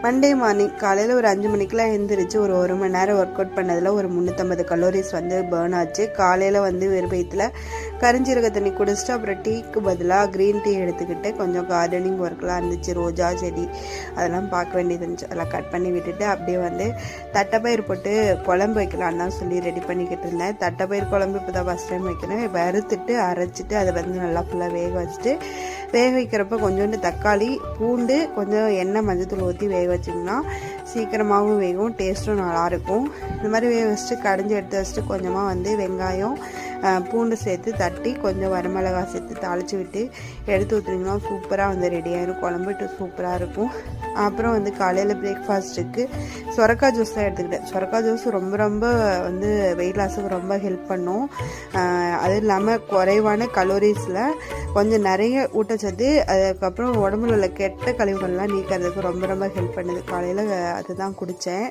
Monday morning காலையில் ஒரு 5 மணிக்கெலாம் எழுந்திரிச்சு ஒரு மணி நேரம் ஒர்க் அவுட் பண்ணதில் ஒரு 350 கலோரிஸ் பேர்ன் ஆச்சு. காலையில் வெறும் வயிற்றில் கரிஞ்சீரக தண்ணி குடிச்சிட்டு அப்புறம் டீக்கு பதிலாக க்ரீன் டீ எடுத்துக்கிட்டு கொஞ்சம் கார்டனிங் ஒர்க்லாம் இருந்துச்சு. ரோஜா செடி அதெல்லாம் பார்க்க வேண்டியது இருந்துச்சு. அதெல்லாம் கட் பண்ணி விட்டுட்டு அப்படியே தட்டைப்பயிர் போட்டு குழம்பு வைக்கலான்னு தான் சொல்லி ரெடி பண்ணிக்கிட்டு இருந்தேன். தட்டைப்பயிர் குழம்பு இப்போ தான் ஃபஸ்ட் டைம் வைக்கிறேன். வறுத்துட்டு அரைச்சிட்டு அதை நல்லா ஃபுல்லாக வேக வச்சுட்டு, வேக வைக்கிறப்ப கொஞ்சோண்டு தக்காளி, பூண்டு, கொஞ்சம் எண்ணெய், மஞ்சத்தூள் ஊற்றி வேக வச்சிங்கன்னா சீக்கிரமாகவும் வேகும், டேஸ்ட்டும் நல்லாயிருக்கும். இந்த மாதிரி வேக வச்சுட்டு கடைஞ்சி எடுத்து வச்சுட்டு கொஞ்சமாக வெங்காயம், பூண்டு சேர்த்து தட்டி கொஞ்சம் வரமிளகாய் சேர்த்து தாளித்து விட்டு எடுத்து ஊற்றுனீங்கன்னா சூப்பராக ரெடி ஆகிடும். குழம்புட்டு சூப்பராக இருக்கும். அப்புறம் காலையில் பிரேக்ஃபாஸ்ட்டுக்கு சொரக்காய் ஜூஸ் தான் எடுத்துக்கிட்டேன். சொரக்காய் ஜூஸ் ரொம்ப வெயிட் லாஸுக்கு ரொம்ப ஹெல்ப் பண்ணும். அது இல்லாமல் குறைவான கலோரிஸில் கொஞ்சம் நிறைய ஊட்டச்சத்து, அதுக்கப்புறம் உடம்புல உள்ள கெட்ட கழிவுகள்லாம் நீக்கிறதுக்கு ரொம்ப ஹெல்ப் பண்ணுது. காலையில் அதுதான் குடித்தேன்.